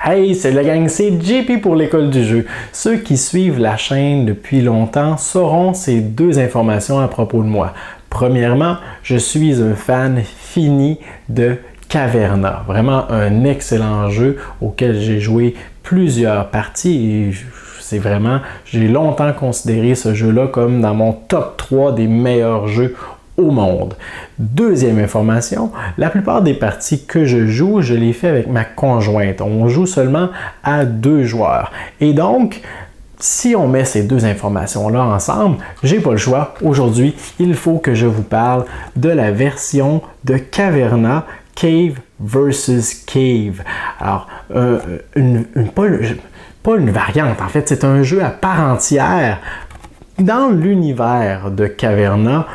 Hey, c'est la gang, c'est JP pour l'école du jeu. Ceux qui suivent la chaîne depuis longtemps sauront ces deux informations à propos de moi. Premièrement, je suis un fan fini de Caverna. Vraiment un excellent jeu auquel j'ai joué plusieurs parties et j'ai longtemps considéré ce jeu-là comme dans mon top 3 des meilleurs jeux au monde. Deuxième information, la plupart des parties que je joue, je les fais avec ma conjointe. On joue seulement à 2 joueurs. Et donc, si on met ces deux informations-là ensemble, j'ai pas le choix. Aujourd'hui, il faut que je vous parle de la version de Caverna Cave vs Cave. Alors, pas une variante, en fait, c'est un jeu à part entière dans l'univers de Caverna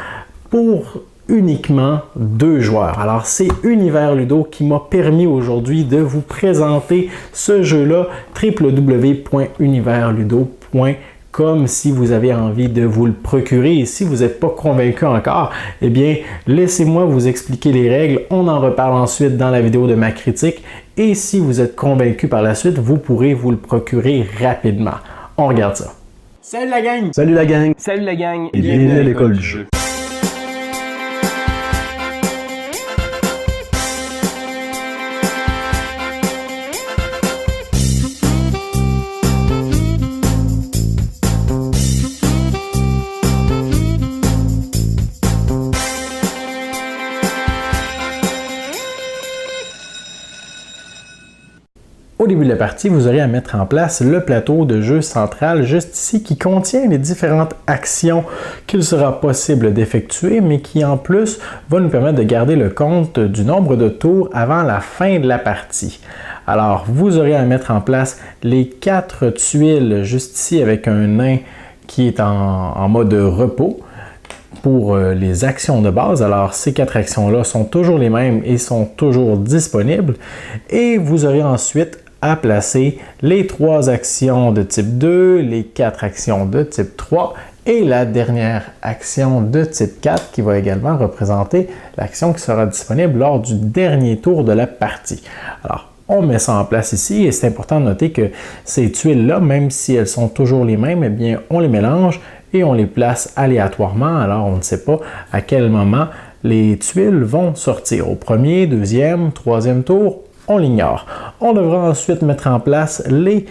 pour uniquement 2 joueurs. Alors, c'est Univers Ludo qui m'a permis aujourd'hui de vous présenter ce jeu-là, www.universludo.com. Si vous avez envie de vous le procurer et si vous n'êtes pas convaincu encore, eh bien, laissez-moi vous expliquer les règles. On en reparle ensuite dans la vidéo de ma critique. Et si vous êtes convaincu par la suite, vous pourrez vous le procurer rapidement. On regarde ça. Salut la gang! Salut la gang! Salut la gang! Et bienvenue à l'école du jeu. Au début de la partie, vous aurez à mettre en place le plateau de jeu central juste ici qui contient les différentes actions qu'il sera possible d'effectuer, mais qui en plus va nous permettre de garder le compte du nombre de tours avant la fin de la partie. Alors, vous aurez à mettre en place les 4 tuiles juste ici avec un nain qui est en mode repos pour les actions de base. Alors, ces 4 actions-là sont toujours les mêmes et sont toujours disponibles. Et vous aurez ensuite à placer les 3 actions de type 2, les 4 actions de type 3 et la dernière action de type 4 qui va également représenter l'action qui sera disponible lors du dernier tour de la partie. Alors, on met ça en place ici et c'est important de noter que ces tuiles-là, même si elles sont toujours les mêmes, eh bien, on les mélange et on les place aléatoirement. Alors, on ne sait pas à quel moment les tuiles vont sortir. Au premier, deuxième, troisième tour, on l'ignore. On devra ensuite mettre en place les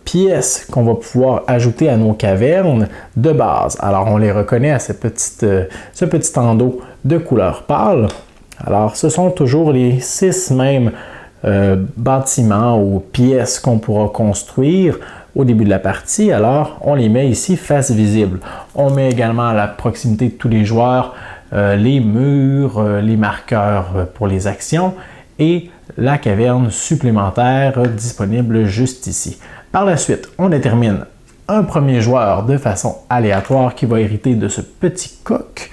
pièces qu'on va pouvoir ajouter à nos cavernes de base. Alors, on les reconnaît à ce petit endos de couleur pâle. Alors, ce sont toujours les 6 mêmes bâtiments ou pièces qu'on pourra construire au début de la partie. Alors, on les met ici face visible. On met également à la proximité de tous les joueurs les murs, les marqueurs pour les actions et la caverne supplémentaire disponible juste ici. Par la suite, on détermine un premier joueur de façon aléatoire qui va hériter de ce petit coq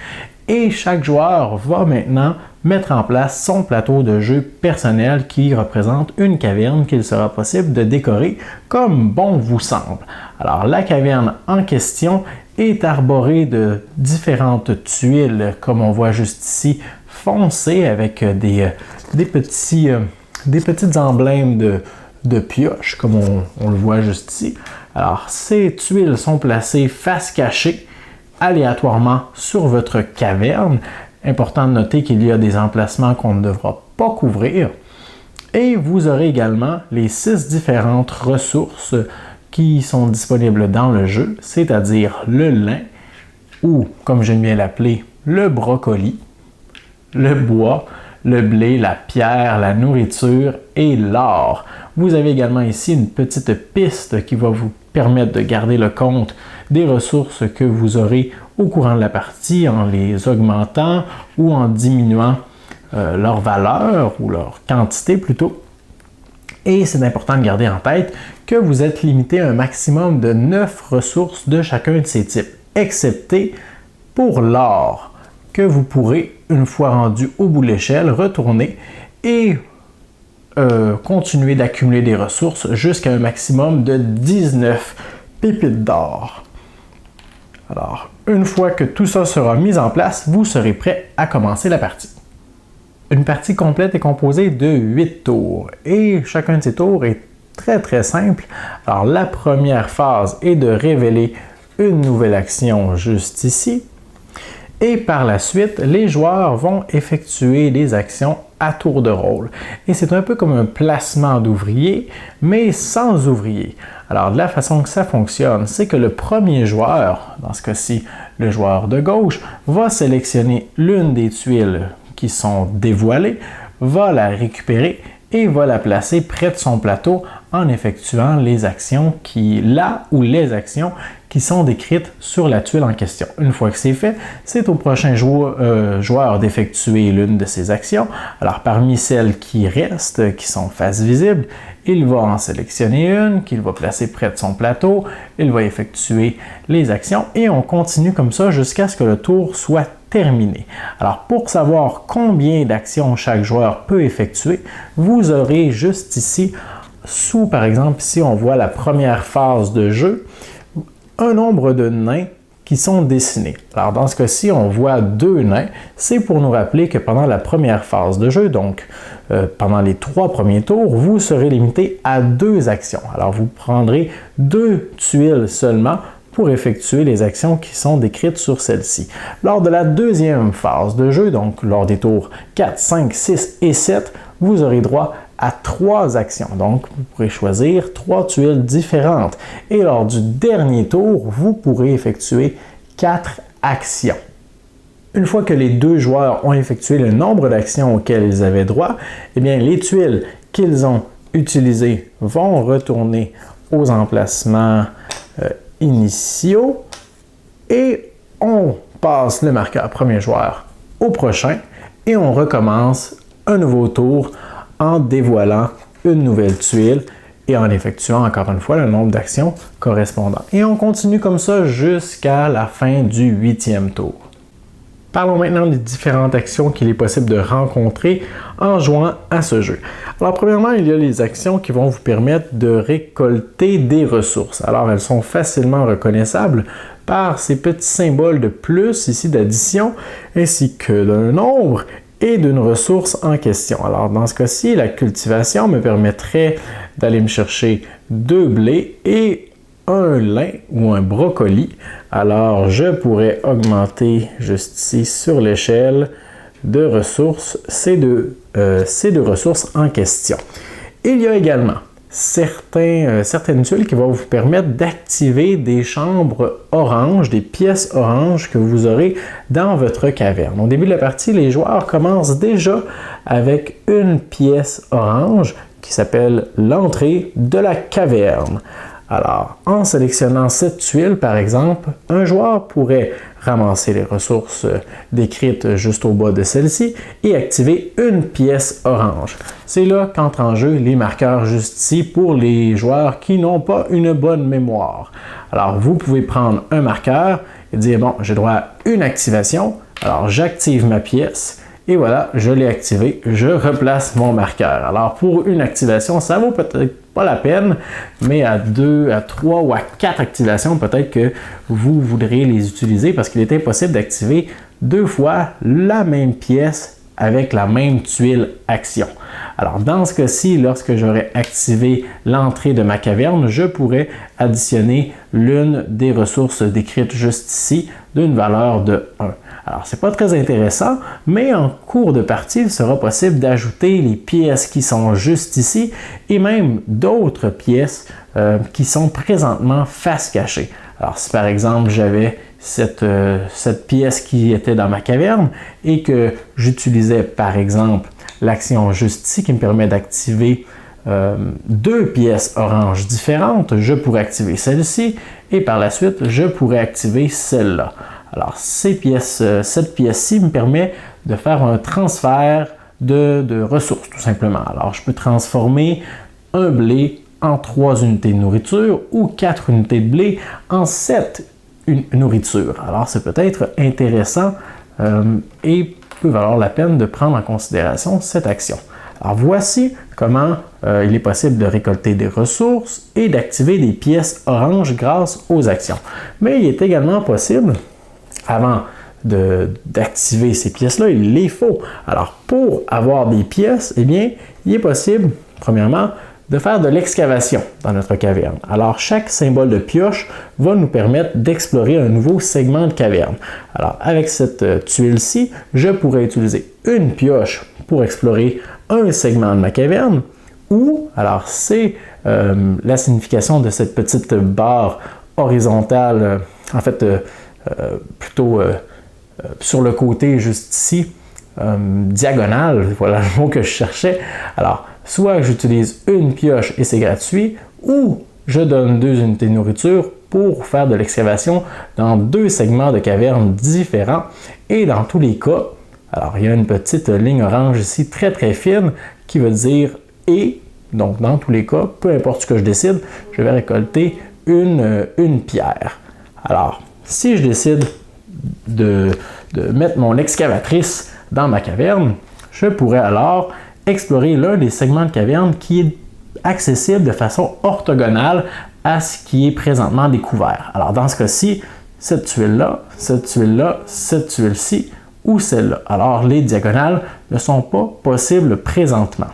et chaque joueur va maintenant mettre en place son plateau de jeu personnel qui représente une caverne qu'il sera possible de décorer comme bon vous semble. Alors, la caverne en question est arborée de différentes tuiles, comme on voit juste ici, foncées avec des petites emblèmes de pioches, comme on le voit juste ici. Alors, ces tuiles sont placées face cachée, aléatoirement sur votre caverne. Important de noter qu'il y a des emplacements qu'on ne devra pas couvrir. Et vous aurez également les 6 différentes ressources qui sont disponibles dans le jeu, c'est-à-dire le lin, ou comme j'aime bien l'appeler, le brocoli, le bois, le blé, la pierre, la nourriture et l'or. Vous avez également ici une petite piste qui va vous permettre de garder le compte des ressources que vous aurez au courant de la partie en les augmentant ou en diminuant leur valeur ou leur quantité plutôt. Et c'est important de garder en tête que vous êtes limité à un maximum de 9 ressources de chacun de ces types, excepté pour l'or, que vous pourrez, une fois rendu au bout de l'échelle, retourner et continuer d'accumuler des ressources jusqu'à un maximum de 19 pépites d'or. Alors, une fois que tout ça sera mis en place, vous serez prêt à commencer la partie. Une partie complète est composée de 8 tours et chacun de ces tours est très simple. Alors la première phase est de révéler une nouvelle action juste ici et par la suite, les joueurs vont effectuer des actions à tour de rôle. Et c'est un peu comme un placement d'ouvrier, mais sans ouvrier. Alors, de la façon que ça fonctionne, c'est que le premier joueur, dans ce cas-ci, le joueur de gauche, va sélectionner l'une des tuiles qui sont dévoilées, va la récupérer et va la placer près de son plateau en effectuant les actions les actions qui sont décrites sur la tuile en question. Une fois que c'est fait, c'est au prochain joueur d'effectuer l'une de ces actions. Alors, parmi celles qui restent, qui sont face visible, il va en sélectionner une qu'il va placer près de son plateau, il va effectuer les actions et on continue comme ça jusqu'à ce que le tour soit terminé. Alors, pour savoir combien d'actions chaque joueur peut effectuer, vous aurez juste ici, par exemple, ici on voit la première phase de jeu, un nombre de nains qui sont dessinés. Alors, dans ce cas-ci, on voit 2 nains. C'est pour nous rappeler que pendant la première phase de jeu, donc pendant les 3 premiers tours, vous serez limité à 2 actions. Alors, vous prendrez 2 tuiles seulement pour effectuer les actions qui sont décrites sur celle-ci. Lors de la deuxième phase de jeu, donc lors des tours 4, 5, 6 et 7, vous aurez droit à 3 actions. Donc, vous pourrez choisir 3 tuiles différentes. Et lors du dernier tour, vous pourrez effectuer 4 actions. Une fois que les 2 joueurs ont effectué le nombre d'actions auxquelles ils avaient droit, eh bien, les tuiles qu'ils ont utilisées vont retourner aux emplacements initiaux et on passe le marqueur premier joueur au prochain et on recommence un nouveau tour en dévoilant une nouvelle tuile et en effectuant encore une fois le nombre d'actions correspondant. Et on continue comme ça jusqu'à la fin du 8e tour. Parlons maintenant des différentes actions qu'il est possible de rencontrer en jouant à ce jeu. Alors premièrement, il y a les actions qui vont vous permettre de récolter des ressources. Alors elles sont facilement reconnaissables par ces petits symboles de plus ici d'addition ainsi que d'un nombre et d'une ressource en question. Alors dans ce cas-ci, la cultivation me permettrait d'aller me chercher 2 blés et un lin ou un brocoli. Alors je pourrais augmenter juste ici sur l'échelle de ressources ces deux ressources en question. Il y a également certaines tuiles qui vont vous permettre d'activer des chambres oranges, des pièces oranges que vous aurez dans votre caverne. Au début de la partie, les joueurs commencent déjà avec une pièce orange qui s'appelle l'entrée de la caverne. Alors, en sélectionnant cette tuile, par exemple, un joueur pourrait ramasser les ressources décrites juste au bas de celle-ci et activer une pièce orange. C'est là qu'entrent en jeu les marqueurs juste ici pour les joueurs qui n'ont pas une bonne mémoire. Alors, vous pouvez prendre un marqueur et dire, bon, j'ai droit à une activation, alors j'active ma pièce. Et voilà, je l'ai activé, je replace mon marqueur. Alors pour une activation, ça vaut peut-être pas la peine, mais à 2, à 3 ou à 4 activations, peut-être que vous voudrez les utiliser parce qu'il est impossible d'activer 2 fois la même pièce avec la même tuile action. Alors dans ce cas-ci, lorsque j'aurai activé l'entrée de ma caverne, je pourrais additionner l'une des ressources décrites juste ici d'une valeur de 1. Alors, ce n'est pas très intéressant, mais en cours de partie, il sera possible d'ajouter les pièces qui sont juste ici et même d'autres pièces qui sont présentement face cachée. Alors, si par exemple, j'avais cette pièce qui était dans ma caverne et que j'utilisais par exemple l'action juste ici qui me permet d'activer 2 pièces oranges différentes, je pourrais activer celle-ci et par la suite, je pourrais activer celle-là. Alors, cette pièce-ci me permet de faire un transfert de ressources, tout simplement. Alors, je peux transformer un blé en 3 unités de nourriture ou 4 unités de blé en 7 nourritures. Alors, c'est peut-être intéressant et peut valoir la peine de prendre en considération cette action. Alors, voici comment il est possible de récolter des ressources et d'activer des pièces oranges grâce aux actions. Mais il est également possible, avant d'activer ces pièces-là, il les faut. Alors, pour avoir des pièces, eh bien, il est possible, premièrement, de faire de l'excavation dans notre caverne. Alors, chaque symbole de pioche va nous permettre d'explorer un nouveau segment de caverne. Alors, avec cette tuile-ci, je pourrais utiliser une pioche pour explorer un segment de ma caverne, ou, alors c'est la signification de cette petite barre horizontale, plutôt sur le côté juste ici, diagonale, voilà le mot que je cherchais. Alors, soit j'utilise une pioche et c'est gratuit, ou je donne 2 unités de nourriture pour faire de l'excavation dans 2 segments de caverne différents. Et dans tous les cas, alors il y a une petite ligne orange ici très très fine qui veut dire « et ». Donc dans tous les cas, peu importe ce que je décide, je vais récolter une pierre. Alors, si je décide de mettre mon excavatrice dans ma caverne, je pourrais alors explorer l'un des segments de caverne qui est accessible de façon orthogonale à ce qui est présentement découvert. Alors dans ce cas-ci, cette tuile-là, cette tuile-là, cette tuile-ci ou celle-là. Alors les diagonales ne sont pas possibles présentement.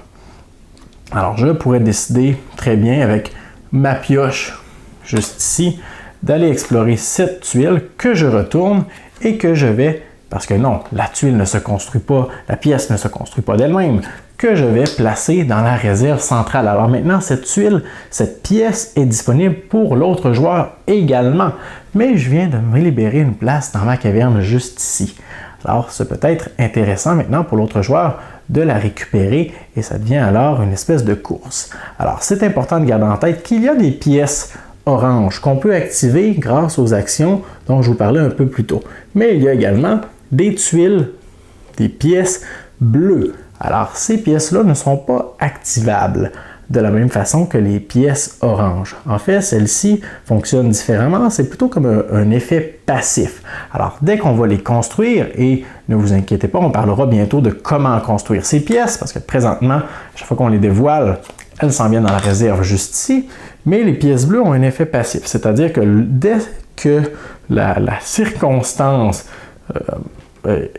Alors je pourrais décider très bien avec ma pioche juste ici d'aller explorer cette tuile que je retourne et que je vais, parce que non, la tuile ne se construit pas, la pièce ne se construit pas d'elle-même, que je vais placer dans la réserve centrale. Alors maintenant, cette tuile, cette pièce est disponible pour l'autre joueur également, mais je viens de me libérer une place dans ma caverne juste ici. Alors, c'est peut-être intéressant maintenant pour l'autre joueur de la récupérer et ça devient alors une espèce de course. Alors, c'est important de garder en tête qu'il y a des pièces oranges qu'on peut activer grâce aux actions dont je vous parlais un peu plus tôt. Mais il y a également des tuiles, des pièces bleues. Alors, ces pièces-là ne sont pas activables de la même façon que les pièces oranges. En fait, celles-ci fonctionnent différemment, c'est plutôt comme un effet passif. Alors, dès qu'on va les construire, et ne vous inquiétez pas, on parlera bientôt de comment construire ces pièces, parce que présentement, chaque fois qu'on les dévoile, elles s'en viennent dans la réserve juste ici, mais les pièces bleues ont un effet passif, c'est-à-dire que dès que la circonstance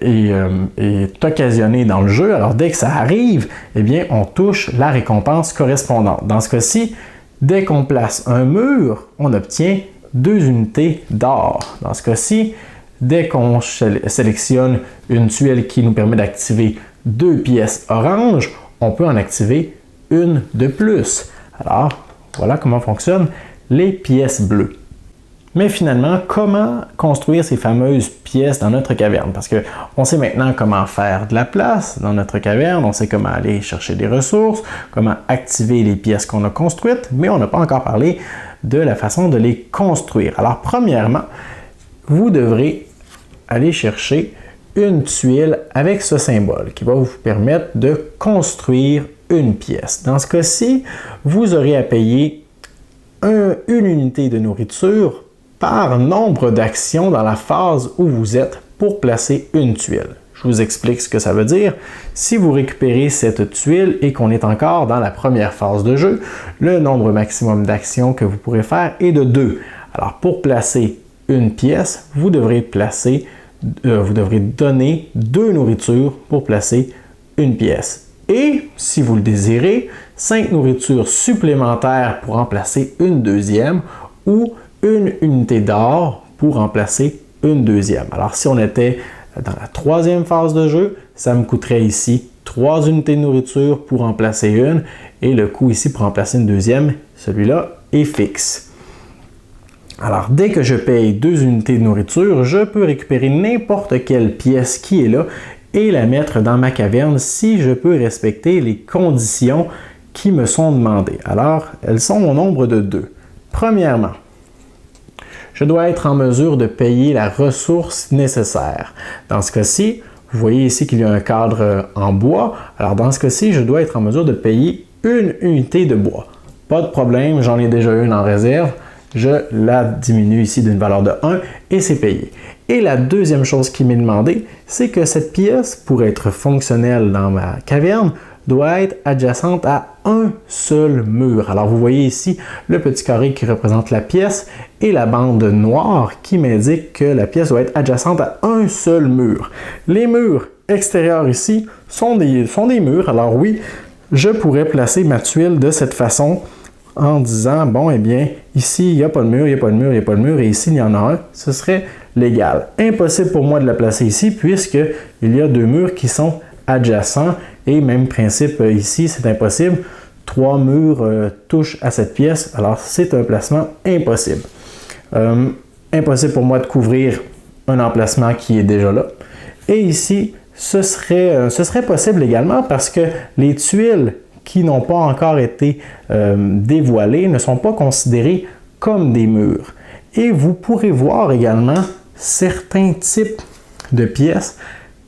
est occasionnée dans le jeu, alors dès que ça arrive, eh bien, on touche la récompense correspondante. Dans ce cas-ci, dès qu'on place un mur, on obtient 2 unités d'or. Dans ce cas-ci, dès qu'on sélectionne une tuile qui nous permet d'activer 2 pièces oranges, on peut en activer une de plus. Alors, voilà comment fonctionnent les pièces bleues. Mais finalement, comment construire ces fameuses pièces dans notre caverne? Parce qu'on sait maintenant comment faire de la place dans notre caverne, on sait comment aller chercher des ressources, comment activer les pièces qu'on a construites, mais on n'a pas encore parlé de la façon de les construire. Alors, premièrement, vous devrez aller chercher une tuile avec ce symbole qui va vous permettre de construire une pièce. Dans ce cas-ci, vous aurez à payer une unité de nourriture par nombre d'actions dans la phase où vous êtes pour placer une tuile. Je vous explique ce que ça veut dire. Si vous récupérez cette tuile et qu'on est encore dans la première phase de jeu, le nombre maximum d'actions que vous pourrez faire est de 2. Alors pour placer une pièce, vous devrez donner 2 nourritures pour placer une pièce. Et, si vous le désirez, 5 nourritures supplémentaires pour en placer une deuxième ou une unité d'or pour en placer une deuxième. Alors, si on était dans la 3e phase de jeu, ça me coûterait ici 3 unités de nourriture pour en placer une et le coût ici pour en placer une deuxième, celui-là est fixe. Alors, dès que je paye 2 unités de nourriture, je peux récupérer n'importe quelle pièce qui est là et la mettre dans ma caverne si je peux respecter les conditions qui me sont demandées. Alors, elles sont au nombre de 2. Premièrement, je dois être en mesure de payer la ressource nécessaire. Dans ce cas-ci, vous voyez ici qu'il y a un cadre en bois. Alors, dans ce cas-ci, je dois être en mesure de payer une unité de bois. Pas de problème, j'en ai déjà une en réserve. Je la diminue ici d'une valeur de 1 et c'est payé. Et la deuxième chose qui m'est demandée, c'est que cette pièce, pour être fonctionnelle dans ma caverne, doit être adjacente à un seul mur. Alors vous voyez ici le petit carré qui représente la pièce et la bande noire qui m'indique que la pièce doit être adjacente à un seul mur. Les murs extérieurs ici sont des murs. Alors oui, je pourrais placer ma tuile de cette façon en disant, bon, eh bien, ici, il n'y a pas de mur, il n'y a pas de mur, il n'y a pas de mur, et ici, il y en a un. Ce serait légal. Impossible pour moi de la placer ici, puisqu'il y a deux murs qui sont adjacents, et même principe ici, c'est impossible. Trois murs touchent à cette pièce, alors c'est un placement impossible. Impossible pour moi de couvrir un emplacement qui est déjà là. Et ici, ce serait possible également parce que les tuiles qui n'ont pas encore été dévoilées ne sont pas considérées comme des murs. Et vous pourrez voir également certains types de pièces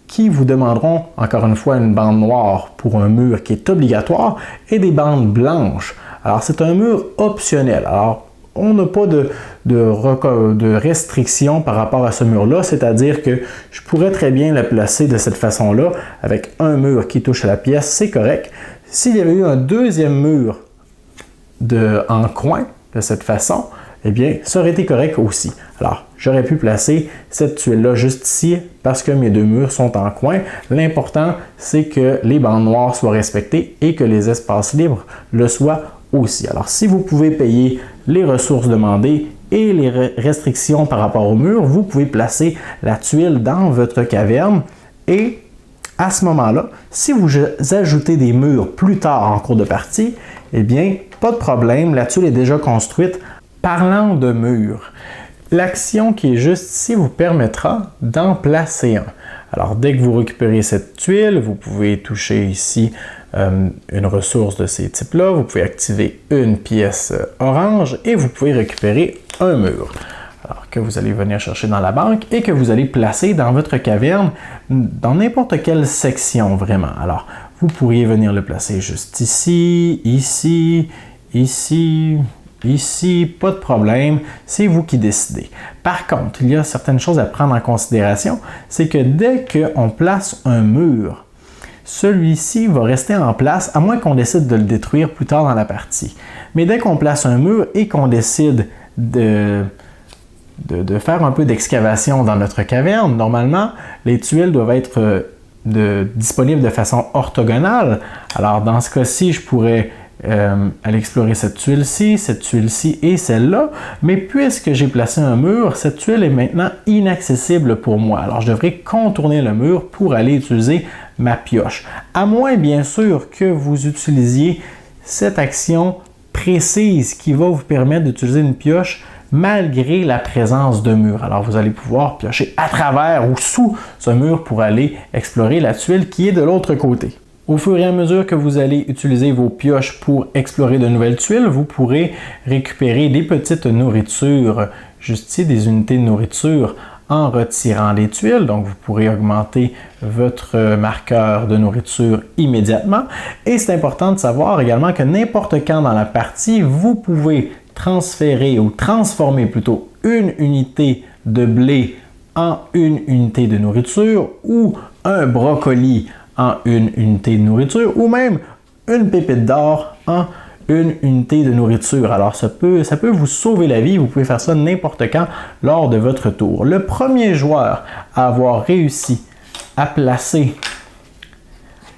qui vous demanderont, encore une fois, une bande noire pour un mur qui est obligatoire et des bandes blanches. Alors, c'est un mur optionnel. Alors, on n'a pas de restriction par rapport à ce mur-là, c'est-à-dire que je pourrais très bien le placer de cette façon-là, avec un mur qui touche à la pièce, c'est correct. S'il y avait eu un deuxième mur en coin, de cette façon, eh bien, ça aurait été correct aussi. Alors, j'aurais pu placer cette tuile-là juste ici parce que mes deux murs sont en coin. L'important, c'est que les bandes noires soient respectées et que les espaces libres le soient aussi. Alors, si vous pouvez payer les ressources demandées et les restrictions par rapport au mur, vous pouvez placer la tuile dans votre caverne et à ce moment-là, si vous ajoutez des murs plus tard en cours de partie, eh bien, pas de problème, la tuile est déjà construite. Parlant de murs, l'action qui est juste ici vous permettra d'en placer un. Alors, dès que vous récupérez cette tuile, vous pouvez toucher ici une ressource de ces types-là, vous pouvez activer une pièce orange et vous pouvez récupérer un mur. Alors que vous allez venir chercher dans la banque et que vous allez placer dans votre caverne dans n'importe quelle section vraiment. Alors, vous pourriez venir le placer juste ici, ici, ici, ici, pas de problème, c'est vous qui décidez. Par contre, il y a certaines choses à prendre en considération, c'est que dès qu'on place un mur, celui-ci va rester en place à moins qu'on décide de le détruire plus tard dans la partie. Mais dès qu'on place un mur et qu'on décide de faire un peu d'excavation dans notre caverne, normalement, les tuiles doivent être disponibles de façon orthogonale. Alors, dans ce cas-ci, je pourrais aller explorer cette tuile-ci et celle-là, mais puisque j'ai placé un mur, cette tuile est maintenant inaccessible pour moi. Alors, je devrais contourner le mur pour aller utiliser ma pioche. À moins, bien sûr, que vous utilisiez cette action précise qui va vous permettre d'utiliser une pioche malgré la présence de murs. Alors, vous allez pouvoir piocher à travers ou sous ce mur pour aller explorer la tuile qui est de l'autre côté. Au fur et à mesure que vous allez utiliser vos pioches pour explorer de nouvelles tuiles, vous pourrez récupérer des petites nourritures, juste ici, des unités de nourriture en retirant les tuiles. Donc, vous pourrez augmenter votre marqueur de nourriture immédiatement. Et c'est important de savoir également que n'importe quand dans la partie, vous pouvez transférer ou transformer plutôt une unité de blé en une unité de nourriture ou un brocoli en une unité de nourriture ou même une pépite d'or en une unité de nourriture. Alors, ça peut vous sauver la vie. Vous pouvez faire ça n'importe quand lors de votre tour. Le premier joueur à avoir réussi à placer,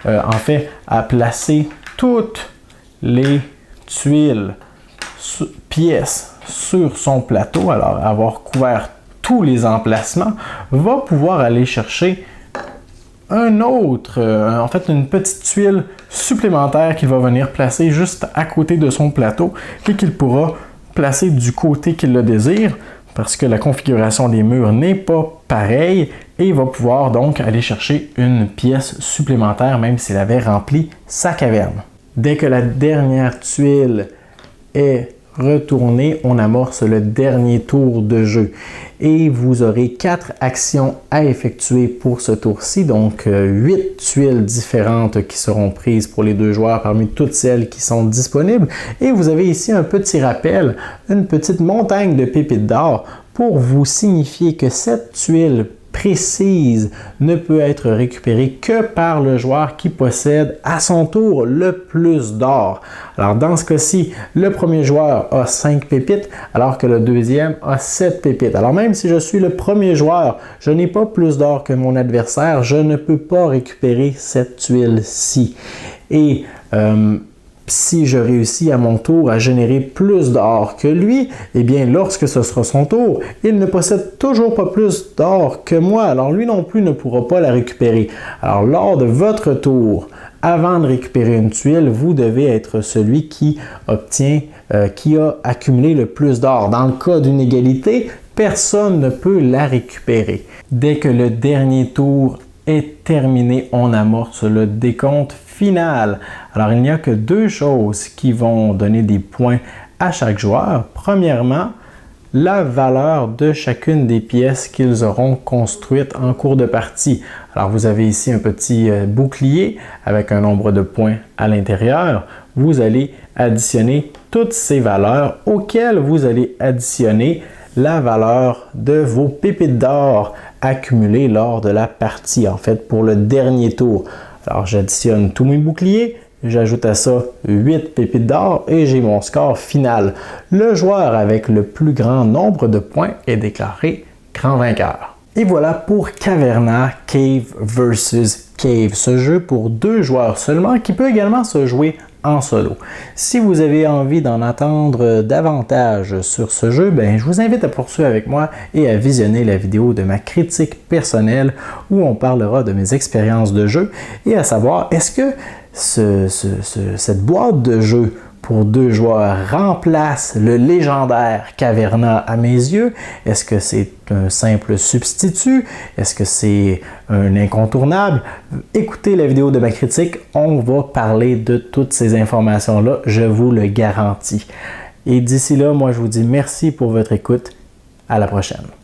à placer toutes les tuiles, pièces sur son plateau, alors avoir couvert tous les emplacements, va pouvoir aller chercher une petite tuile supplémentaire qu'il va venir placer juste à côté de son plateau et qu'il pourra placer du côté qu'il le désire parce que la configuration des murs n'est pas pareille et il va pouvoir donc aller chercher une pièce supplémentaire même s'il avait rempli sa caverne. Dès que la dernière tuile est retournée, on amorce le dernier tour de jeu et vous aurez 4 actions à effectuer pour ce tour-ci, donc 8 tuiles différentes qui seront prises pour les 2 joueurs parmi toutes celles qui sont disponibles et vous avez ici un petit rappel, une petite montagne de pépites d'or pour vous signifier que cette tuile précise ne peut être récupérée que par le joueur qui possède à son tour le plus d'or. Alors dans ce cas-ci, le premier joueur a 5 pépites alors que le deuxième a 7 pépites. Alors même si je suis le premier joueur, je n'ai pas plus d'or que mon adversaire, je ne peux pas récupérer cette tuile-ci. Et si je réussis à mon tour à générer plus d'or que lui, eh bien, lorsque ce sera son tour, il ne possède toujours pas plus d'or que moi, alors lui non plus ne pourra pas la récupérer. Alors, lors de votre tour, avant de récupérer une tuile, vous devez être celui qui qui a accumulé le plus d'or. Dans le cas d'une égalité, personne ne peut la récupérer. Dès que le dernier tour est terminé, on amorce le décompte final. Alors, il n'y a que deux choses qui vont donner des points à chaque joueur. Premièrement, la valeur de chacune des pièces qu'ils auront construites en cours de partie. Alors, vous avez ici un petit bouclier avec un nombre de points à l'intérieur. Vous allez additionner toutes ces valeurs auxquelles vous allez additionner la valeur de vos pépites d'or accumulées lors de la partie, en fait, pour le dernier tour. Alors, j'additionne tous mes boucliers, j'ajoute à ça 8 pépites d'or et j'ai mon score final. Le joueur avec le plus grand nombre de points est déclaré grand vainqueur. Et voilà pour Caverna Cave vs Cave, ce jeu pour 2 joueurs seulement qui peut également se jouer en solo. Si vous avez envie d'en attendre davantage sur ce jeu, je vous invite à poursuivre avec moi et à visionner la vidéo de ma critique personnelle où on parlera de mes expériences de jeu et à savoir est-ce que cette boîte de jeu pour 2 joueurs remplace le légendaire Caverna à mes yeux? Est-ce que c'est un simple substitut? Est-ce que c'est un incontournable? Écoutez la vidéo de ma critique, on va parler de toutes ces informations-là, je vous le garantis. Et d'ici là, moi je vous dis merci pour votre écoute. À la prochaine.